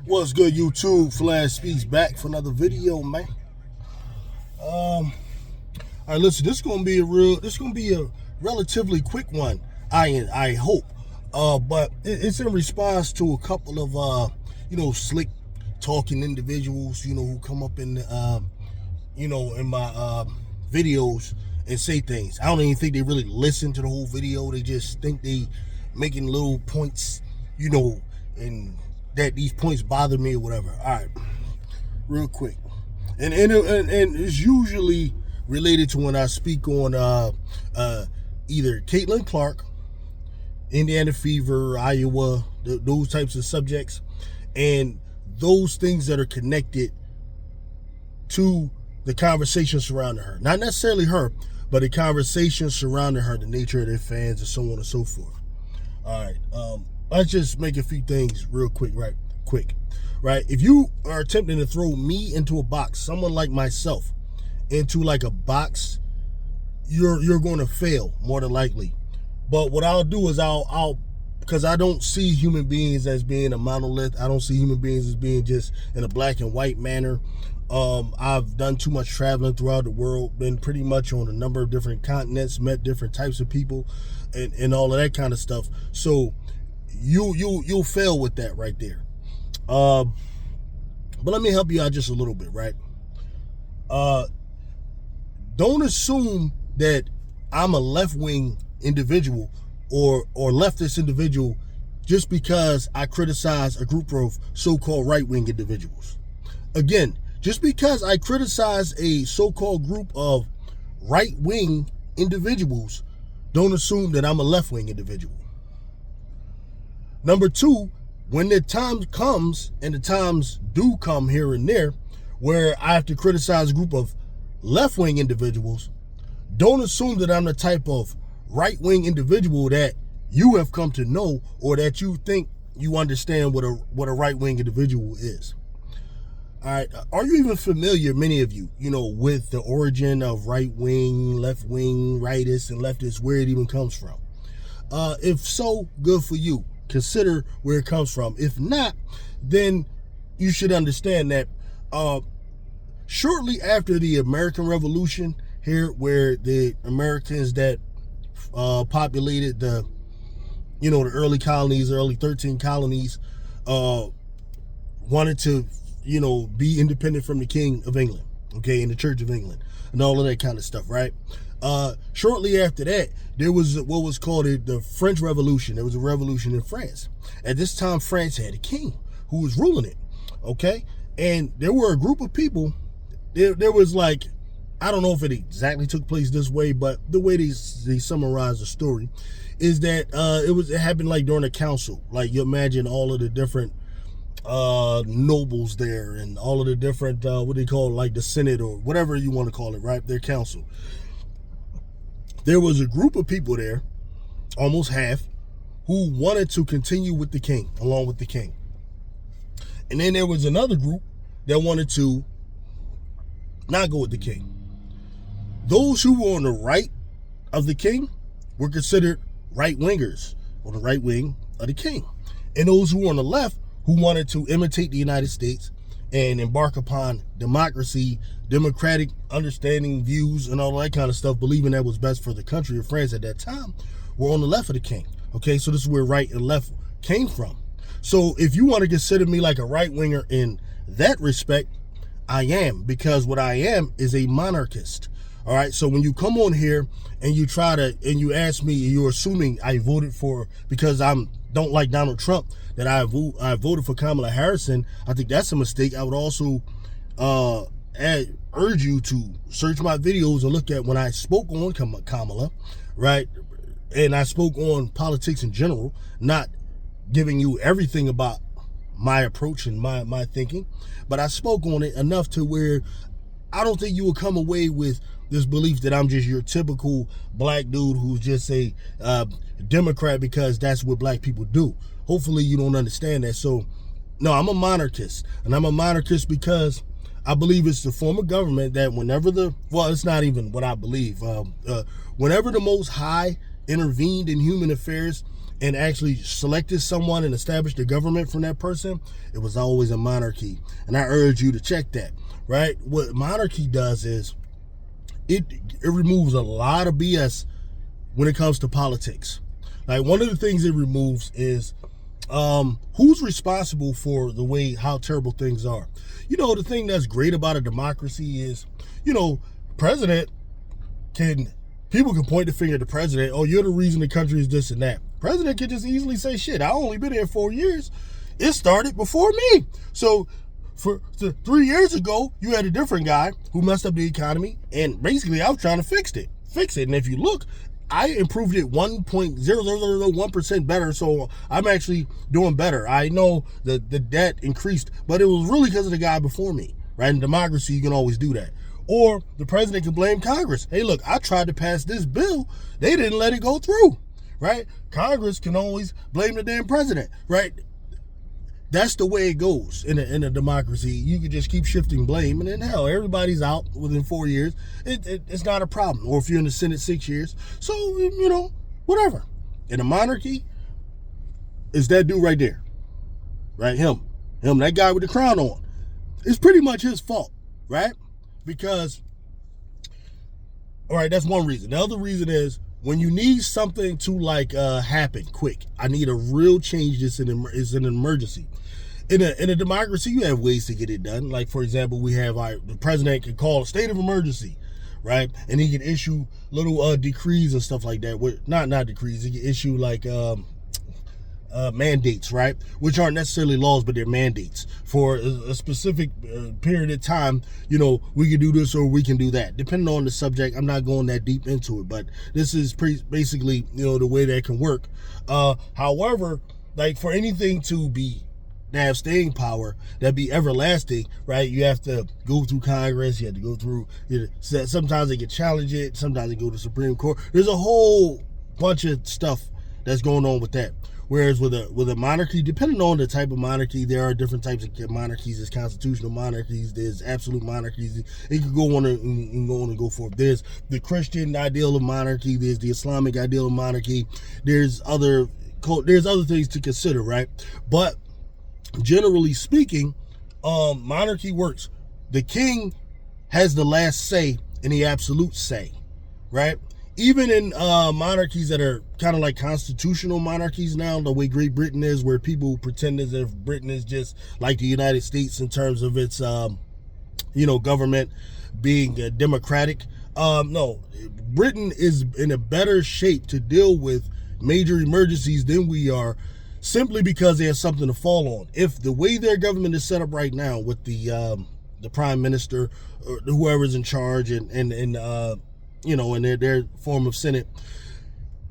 What's good, YouTube? Flash Speaks back for another video, man. All right, listen. This is gonna be a relatively quick one. I hope. But it's in response to a couple of slick talking individuals, who come up in in my videos and say things. I don't even think they really listen to the whole video. They just think they making little points, and that these points bother me or whatever. All right, real quick, and it's usually related to when I speak on either Caitlin Clark, Indiana Fever, Iowa, those types of subjects, and those things that are connected to the conversation surrounding her. Not necessarily her, but the conversation surrounding her, the nature of their fans, and so on and so forth. All right, let's just make a few things real quick, right? If you are attempting to throw me into a box, someone like myself, into like a box, you're going to fail more than likely. But what I'll do is I'll because I don't see human beings as being a monolith. I don't see human beings as being just in a black and white manner. I've done too much traveling throughout the world, been pretty much on a number of different continents, met different types of people, and all of that kind of stuff. So you'll fail with that right there. But let me help you out just a little bit, right? Don't assume that I'm a left-wing individual or leftist individual just because I criticize a group of so-called right-wing individuals. Again, just because I criticize a so-called group of right-wing individuals, don't assume that I'm a left-wing individual. Number two, when the time comes, and the times do come here and there, where I have to criticize a group of left-wing individuals, don't assume that I'm the type of right-wing individual that you have come to know, or that you think you understand what a right-wing individual is. All right, are you even familiar, many of you, with the origin of right-wing, left-wing, rightists, and leftists, where it even comes from? If so, good for you. Consider where it comes from. If not, then you should understand that shortly after the American Revolution here, where the Americans that populated the early colonies, early 13 colonies, wanted to be independent from the King of England, okay, and the Church of England, and all of that kind of stuff, right? Shortly after that, there was what was called the French Revolution. There was a revolution in France. At this time, France had a king who was ruling it, okay? And there were a group of people, there was like, I don't know if it exactly took place this way, but the way they summarize the story is that it happened like during a council. Like, you imagine all of the different nobles there, and all of the different what they call, like, the Senate, or whatever you want to call it, right? Their council. There was a group of people there, almost half, who wanted to continue with the king, along with the king. And then there was another group that wanted to not go with the king. Those who were on the right of the king were considered right-wingers, on the right wing of the king. And those who were on the left, who wanted to imitate the United States and embark upon democracy, democratic understanding, views, and all that kind of stuff, believing that was best for the country of France at that time, were on the left of the king. Okay, so this is where right and left came from. So if you want to consider me like a right-winger in that respect, I am, because what I am is a monarchist. All right, so when you come on here and you you ask me, you're assuming I voted for, because don't like Donald Trump, that I voted for Kamala Harris. I think that's a mistake. I would also urge you to search my videos and look at when I spoke on Kamala, right? And I spoke on politics in general, not giving you everything about my approach and my thinking, but I spoke on it enough to where I don't think you will come away with this belief that I'm just your typical black dude who's just a Democrat because that's what black people do. Hopefully you don't understand that. So, no, I'm a monarchist. And I'm a monarchist because I believe it's the form of government that whenever it's not even what I believe. Whenever the Most High intervened in human affairs, and actually selected someone and established a government from that person, it was always a monarchy. And I urge you to check that, right? What monarchy does is it removes a lot of BS when it comes to politics. Like, one of the things it removes is who's responsible for the way how terrible things are. The thing that's great about a democracy is, president people can point the finger at the president. Oh, you're the reason the country is this and that. President can just easily say, shit, I only been here 4 years. It started before me. So 3 years ago, you had a different guy who messed up the economy, and basically I was trying to fix it. And if you look, I improved it 1.0001% better, so I'm actually doing better. I know that the debt increased, but it was really because of the guy before me, right? In democracy, you can always do that. Or the president can blame Congress. Hey, look, I tried to pass this bill. They didn't let it go through, right? Congress can always blame the damn president, right? That's the way it goes in a democracy. You can just keep shifting blame, and then hell, everybody's out within 4 years. It's not a problem. Or if you're in the Senate 6 years. So, whatever. In a monarchy, it's that dude right there, right? Him, that guy with the crown on. It's pretty much his fault, right? Because, all right, that's one reason. The other reason is when you need something to happen quick. I need a real change. Is an emergency. In a democracy, you have ways to get it done. Like, for example, we have the president can call a state of emergency, right? And he can issue little decrees and stuff like that. Not decrees. He can issue mandates, right? Which aren't necessarily laws, but they're mandates for a specific period of time. We can do this or we can do that, depending on the subject. I'm not going that deep into it, but this is basically, the way that can work. However, like, for anything to have staying power, that be everlasting, right? You have to go through Congress. You have to go through. Sometimes they can challenge it. Sometimes they go to the Supreme Court. There's a whole bunch of stuff that's going on with that. Whereas with a monarchy, depending on the type of monarchy, there are different types of monarchies. There's constitutional monarchies. There's absolute monarchies. It could go on and go forth. There's the Christian ideal of monarchy. There's the Islamic ideal of monarchy. There's other things to consider, right? But generally speaking, monarchy works. The king has the last say and the absolute say, right? Even in monarchies that are kind of like constitutional monarchies now, the way Great Britain is, where people pretend as if Britain is just like the United States in terms of its, government being democratic. No, Britain is in a better shape to deal with major emergencies than we are, simply because they have something to fall on. If the way their government is set up right now with the prime minister or whoever's in charge and in their form of Senate,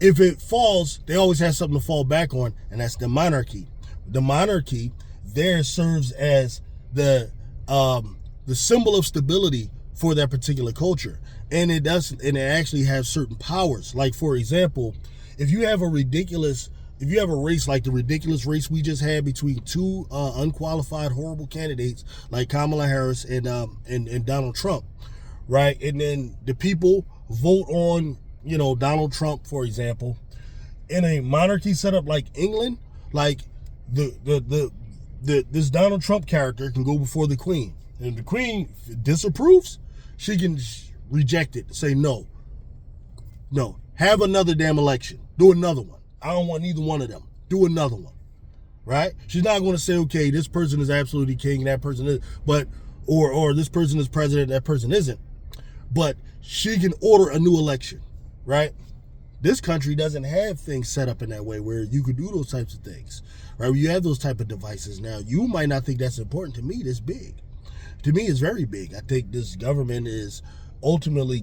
if it falls, they always have something to fall back on, and that's the monarchy. The monarchy there serves as the symbol of stability for that particular culture, and it actually has certain powers. Like, for example, if you have a race like the ridiculous race we just had between two unqualified, horrible candidates like Kamala Harris and Donald Trump, right? And then the people vote on, Donald Trump, for example. In a monarchy setup like England, like this Donald Trump character can go before the Queen, and if the Queen disapproves, she can reject it, say no, have another damn election, do another one. I don't want neither one of them. Do another one, right? She's not going to say, okay, this person is absolutely king, that person is, or this person is president, that person isn't. But she can order a new election, right? This country doesn't have things set up in that way where you could do those types of things, right? You have those type of devices now. You might not think that's important. To me, that's big. To me, it's very big. I think this government is ultimately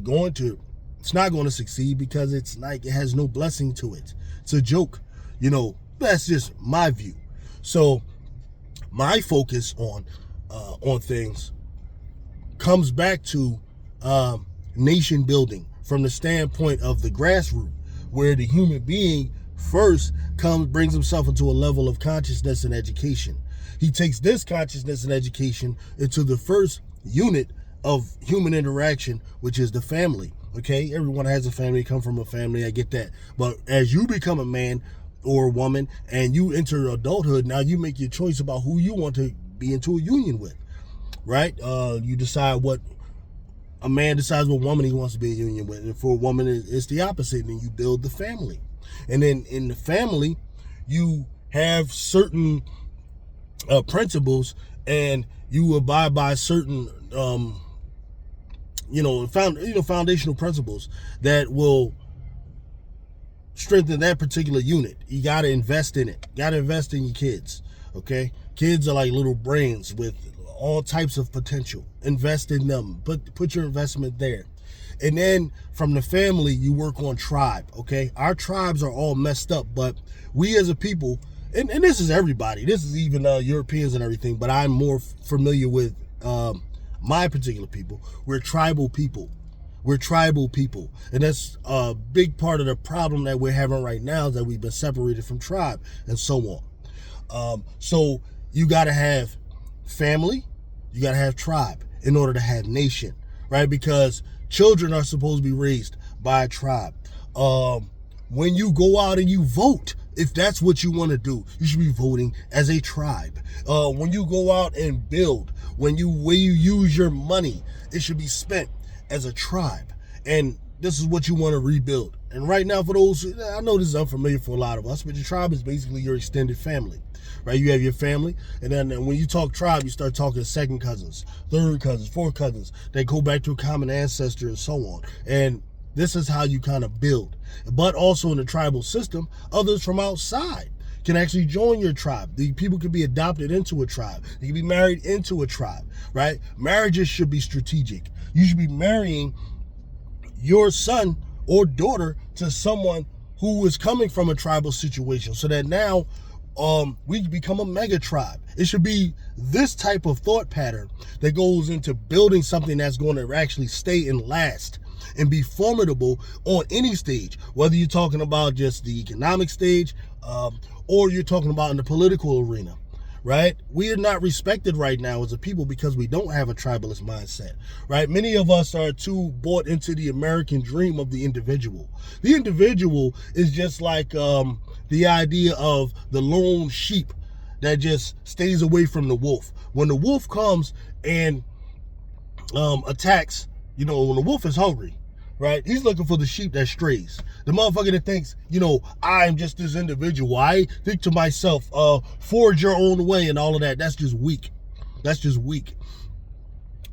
it's not going to succeed because it's like it has no blessing to it. It's a joke, that's just my view. So my focus on things comes back to nation building from the standpoint of the grassroots, where the human being first brings himself into a level of consciousness and education. He takes this consciousness and education into the first unit of human interaction, which is the family. Okay, everyone has a family, come from a family, I get that. But as you become a man, or a woman, and you enter adulthood. Now you make your choice about who you want to be into a union with, right? You decide what a man decides what woman he wants to be in union with, and for a woman it's the opposite. And you build the family, and then in the family you have certain principles, and you abide by certain foundational principles that will strengthen that particular unit. You got to invest in it. You got to invest in your kids. Okay, kids are like little brains with all types of potential. Invest in them. Put your investment there. And then from the family, you work on tribe. Okay, our tribes are all messed up, but we as a people, and this is everybody. This is even Europeans and everything. But I'm more familiar with my particular people. We're tribal people. We're tribal people. And that's a big part of the problem that we're having right now, is that we've been separated from tribe and so on. So you got to have family, you got to have tribe in order to have nation, right? Because children are supposed to be raised by a tribe. When you go out and you vote, if that's what you want to do, you should be voting as a tribe. When you go out and build, when you use your money, it should be spent as a tribe. And this is what you want to rebuild. And right now, for those, I know this is unfamiliar for a lot of us, but your tribe is basically your extended family, right? You have your family, and then when you talk tribe, you start talking second cousins, third cousins, fourth cousins. They go back to a common ancestor and so on. And this is how you kind of build. But also in the tribal system, others from outside can actually join your tribe. The people can be adopted into a tribe. They can be married into a tribe, right? Marriages should be strategic. You should be marrying your son or daughter to someone who is coming from a tribal situation, so that now we become a mega tribe. It should be this type of thought pattern that goes into building something that's going to actually stay and last and be formidable on any stage, whether you're talking about just the economic stage or you're talking about in the political arena, right? We are not respected right now as a people because we don't have a tribalist mindset, right? Many of us are too bought into the American dream of the individual. The individual is just like the idea of the lone sheep that just stays away from the wolf. When the wolf comes and attacks, when the wolf is hungry, right? He's looking for the sheep that strays. The motherfucker that thinks, I'm just this individual. I think to myself, forge your own way and all of that. That's just weak. That's just weak.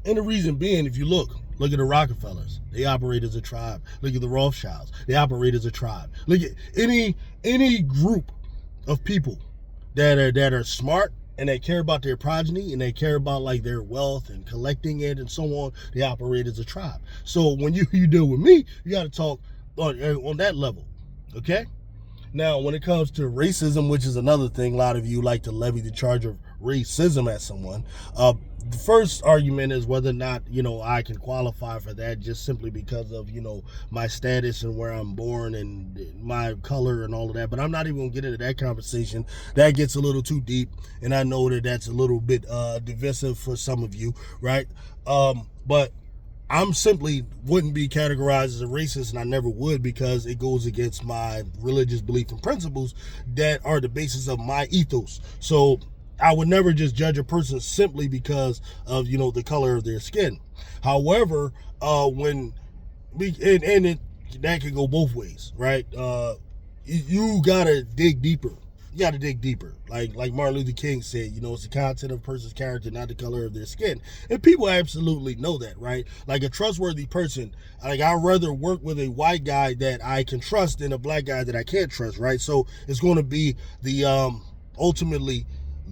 And the reason being, if you look at the Rockefellers. They operate as a tribe. Look at the Rothschilds. They operate as a tribe. Look at any group of people that are smart and they care about their progeny and they care about like their wealth and collecting it and so on. They operate as a tribe. So when you deal with me, you got to talk on that level, okay? Now, when it comes to racism, which is another thing, a lot of you like to levy the charge of racism at someone. The first argument is whether or not, I can qualify for that just simply because of, my status and where I'm born and my color and all of that. But I'm not even going to get into that conversation. That gets a little too deep. And I know that that's a little bit divisive for some of you, right? But I'm simply wouldn't be categorized as a racist, and I never would, because it goes against my religious belief and principles that are the basis of my ethos. So I would never just judge a person simply because of, the color of their skin. However, that can go both ways, right? You gotta dig deeper. You gotta dig deeper. Like Martin Luther King said, it's the content of a person's character, not the color of their skin. And people absolutely know that, right? Like a trustworthy person, I'd rather work with a white guy that I can trust than a black guy that I can't trust, right? So it's going to be the ultimately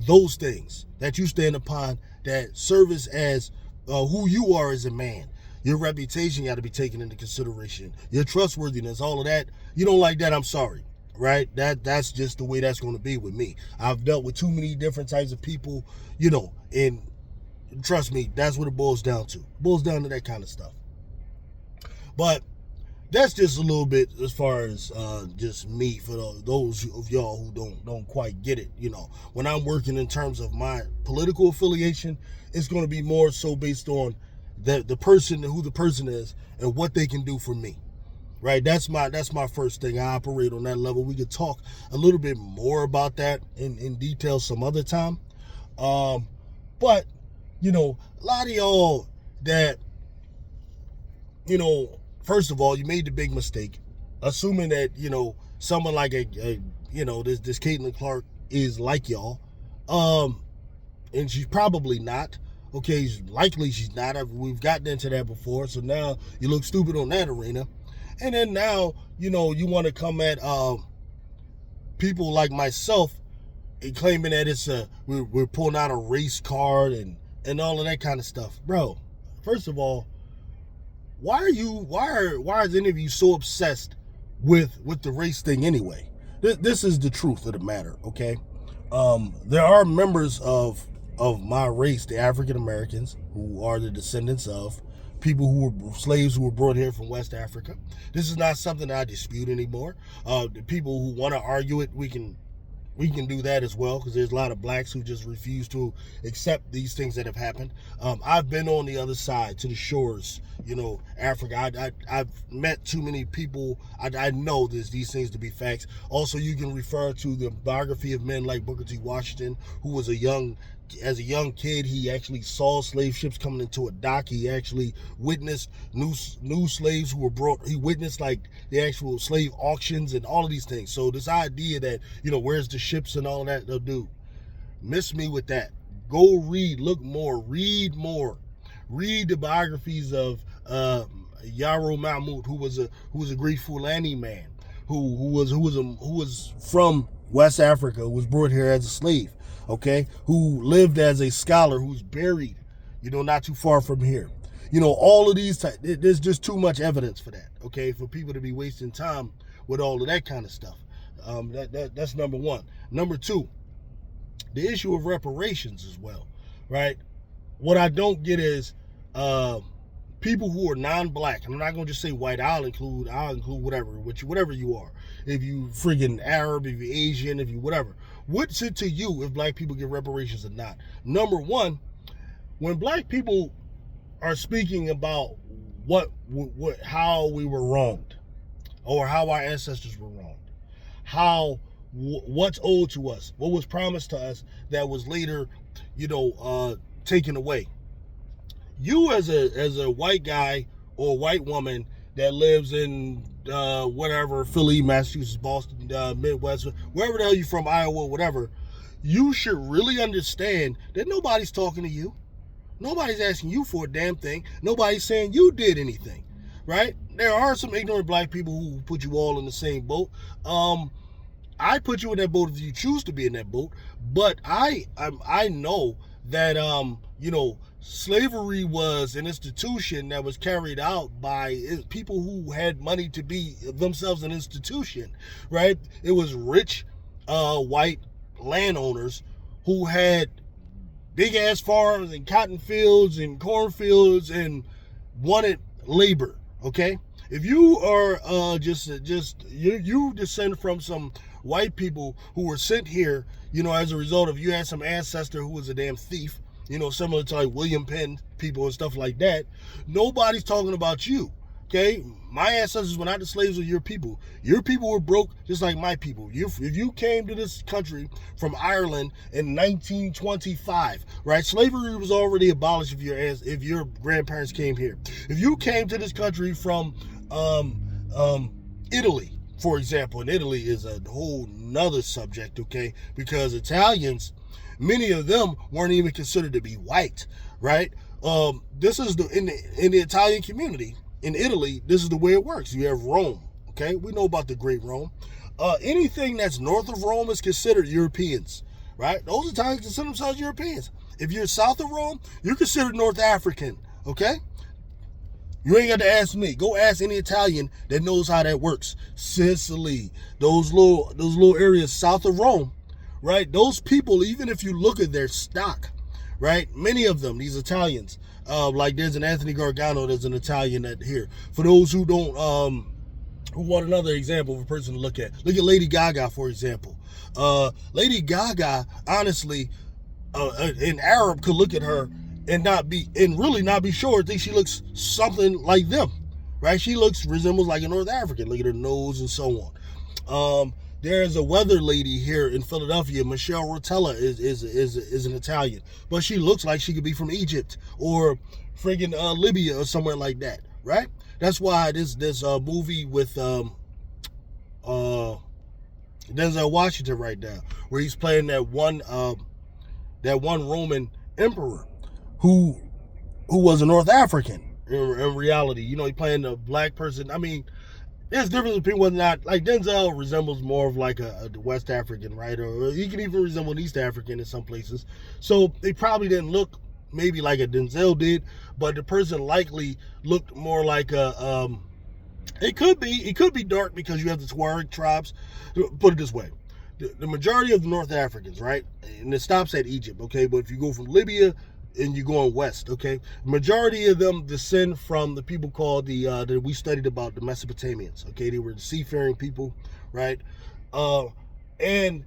those things that you stand upon that service as who you are as a man. Your reputation got to be taken into consideration. Your trustworthiness, all of that. You don't like that, I'm sorry. Right? That's just the way that's going to be with me. I've dealt with too many different types of people, and trust me, that's what it boils down to. It boils down to that kind of stuff. But that's just a little bit as far as just me for those of y'all who don't quite get it. When I'm working in terms of my political affiliation, it's going to be more so based on the person and who the person is and what they can do for me. right? That's my first thing. I operate on that level. We could talk a little bit more about that in detail some other time. But a lot of y'all that, first of all, you made the big mistake, assuming that someone like this Caitlin Clark is like y'all, and she's probably not. Okay, likely she's not. We've gotten into that before, so now you look stupid on that arena. And then now, you want to come at people like myself and claiming that we're pulling out a race card and all of that kind of stuff. Bro, first of all, why is any of you so obsessed with the race thing anyway? This is the truth of the matter, okay? There are members of my race, the African Americans, who are the descendants of people who were slaves who were brought here from West Africa. This is not something I dispute anymore. The people who want to argue it, we can do that as well, because there's a lot of blacks who just refuse to accept these things that have happened. I've been on the other side, to the shores, Africa. I've met too many people. I know these things to be facts. Also, you can refer to the biography of men like Booker T. Washington, who was as a young kid, he actually saw slave ships coming into a dock. He actually witnessed new slaves who were brought. He witnessed like the actual slave auctions and all of these things. So this idea that, where's the ships and all of that, dude, miss me with that. Go read, look more, read more. Read the biographies of Yaro Mahmoud, who was a great Fulani man, who was from West Africa, who was brought here as a slave. Okay, who lived as a scholar, who's buried, not too far from here. All of these, there's just too much evidence for that, okay, for people to be wasting time with all of that kind of stuff. That's number one. Number two, the issue of reparations as well, right? What I don't get is people who are non-black, and I'm not going to just say white, I'll include whatever you are. If you friggin' Arab, if you're Asian, if you whatever. What's it to you if black people get reparations or not? Number one, when black people are speaking about how we were wronged, or how our ancestors were wronged, what's owed to us, what was promised to us that was later, taken away. You as a white guy or white woman that lives in Philly, Massachusetts, Boston, Midwest, wherever the hell you're from, Iowa, whatever, you should really understand that nobody's talking to you. Nobody's asking you for a damn thing. Nobody's saying you did anything, right? There are some ignorant black people who put you all in the same boat. I put you in that boat if you choose to be in that boat, but I know that slavery was an institution that was carried out by people who had money to be themselves an institution, right? It was rich white landowners who had big ass farms and cotton fields and cornfields and wanted labor, okay? If you are you descend from some white people who were sent here, as a result of you had some ancestor who was a damn thief, similar to like William Penn people and stuff like that, nobody's talking about you, okay? My ancestors were not the slaves of your people. Your people were broke just like my people. If you came to this country from Ireland in 1925, right? Slavery was already abolished if your grandparents came here. If you came to this country from Italy, for example, and Italy is a whole nother subject, okay? Because Italians, many of them weren't even considered to be white, right? This is in the Italian community in Italy. This is the way it works. You have Rome, okay? We know about the Great Rome. Anything that's north of Rome is considered Europeans, right? Those Italians consider themselves Europeans. If you're south of Rome, you're considered North African, okay? You ain't got to ask me. Go ask any Italian that knows how that works. Sicily, those little areas south of Rome, right? Those people, even if you look at their stock, right? Many of them, these Italians, like there's an Anthony Gargano, there's an Italian that here. For those who don't, who want another example of a person to look at Lady Gaga, for example. Lady Gaga, honestly, an Arab could look at her and really not be sure, think she looks something like them, right? She resembles like a North African. Look at her nose and so on. There's a weather lady here in Philadelphia, Michelle Rotella is an Italian, but she looks like she could be from Egypt or friggin' Libya or somewhere like that, right? That's why this movie with Denzel Washington right now, where he's playing that one Roman emperor who was a North African in reality. You know, he playing a black person. I mean, there's difference between whether or not, like, Denzel resembles more of like a West African, right? Or he can even resemble an East African in some places. So they probably didn't look maybe like a Denzel did, but the person likely looked more like a it could be dark because you have the Tuareg tribes. Put it this way. The majority of the North Africans, right? And it stops at Egypt, okay? But if you go from Libya and you're going west, okay? Majority of them descend from the people called that we studied about, the Mesopotamians, okay? They were the seafaring people, right? And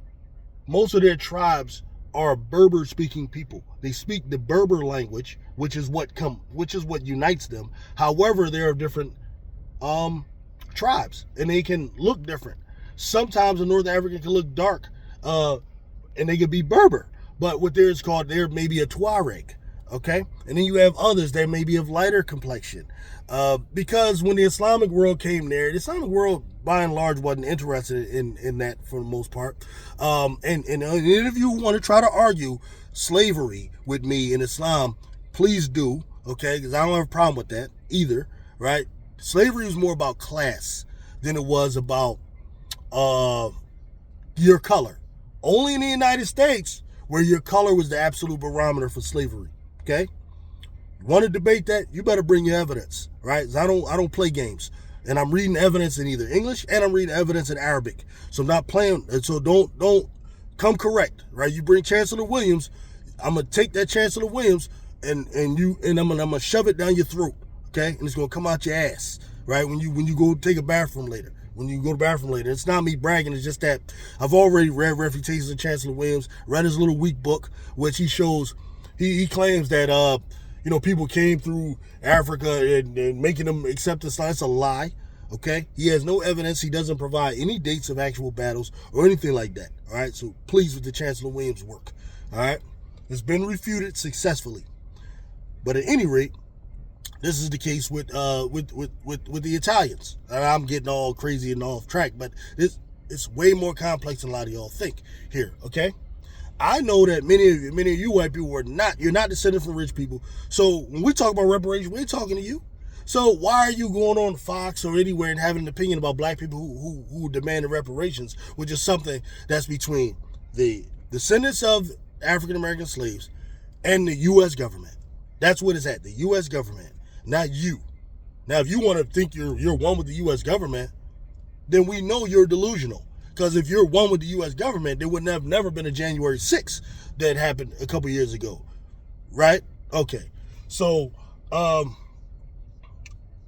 most of their tribes are Berber-speaking people. They speak the Berber language, which is what unites them. However, there are different tribes, and they can look different. Sometimes a North African can look dark, and they can be Berber, but what there is called, there may be a Tuareg, okay? And then you have others that may be of lighter complexion, because when the Islamic world came there, the Islamic world by and large wasn't interested in that for the most part. And if you want to try to argue slavery with me in Islam, please do, okay? Because I don't have a problem with that either, right? Slavery was more about class than it was about your color. Only in the United States where your color was the absolute barometer for slavery. Okay? You want to debate that? You better bring your evidence, right? 'Cause I don't play games, and I'm reading evidence in either English and I'm reading evidence in Arabic. So I'm not playing. And so don't come correct, right? You bring Chancellor Williams, I'm gonna take that Chancellor Williams and I'm gonna shove it down your throat. Okay, and it's gonna come out your ass, right? When you go take a bathroom later. When you go to the bathroom later. It's not me bragging, it's just that I've already read Refutations of Chancellor Williams, read his little weak book, which he shows, he claims that people came through Africa and making them accept Islam. It's a lie. Okay? He has no evidence. He doesn't provide any dates of actual battles or anything like that. All right, so please with the Chancellor Williams work. All right, it's been refuted successfully. But at any rate, this is the case with the Italians. I'm getting all crazy and off track, but it's way more complex than a lot of y'all think here, okay? I know that many of you white people you're not descended from rich people. So when we talk about reparations, we ain't talking to you. So why are you going on Fox or anywhere and having an opinion about black people who demand reparations, which is something that's between the descendants of African American slaves and the U.S. government? That's what it's at, the U.S. government. Not you. Now, if you want to think you're one with the U.S. government, then we know you're delusional. Because if you're one with the U.S. government, there would have never been a January 6th that happened a couple years ago, right? Okay, so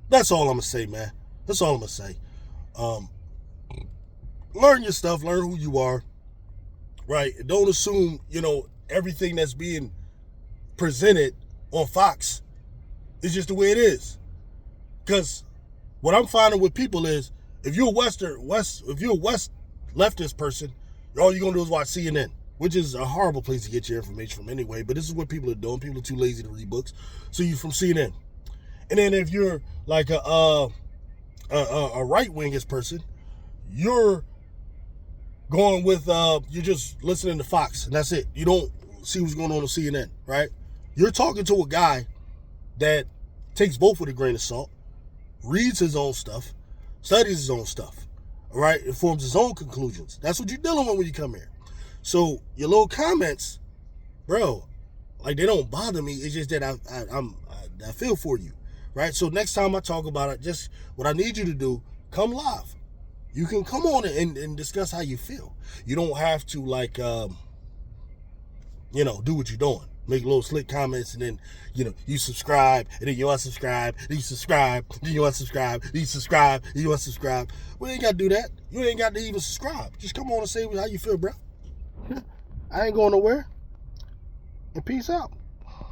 that's all I'm gonna say, man. That's all I'm gonna say. Learn your stuff. Learn who you are, right? Don't assume everything that's being presented on Fox. It's just the way it is. Because what I'm finding with people is, if you're a West leftist person, all you're gonna do is watch CNN, which is a horrible place to get your information from anyway. But this is what people are doing. People are too lazy to read books, so you're from CNN. And then if you're like a right-wingist person, you're going with you're just listening to Fox, and that's it. You don't see what's going on CNN, right? You're talking to a guy that takes both with a grain of salt, reads his own stuff, studies his own stuff, all right, and forms his own conclusions. That's what you're dealing with when you come here. So your little comments, bro, like, they don't bother me. It's just that I feel for you, right? So next time I talk about it, just what I need you to do, come live. You can come on and discuss how you feel. You don't have to do what you're doing. Make little slick comments, and then you subscribe, and then you unsubscribe, then you subscribe, then you unsubscribe, then you subscribe, then you unsubscribe. We ain't gotta do that. You ain't got to even subscribe. Just come on and say how you feel, bro. I ain't going nowhere. And peace out.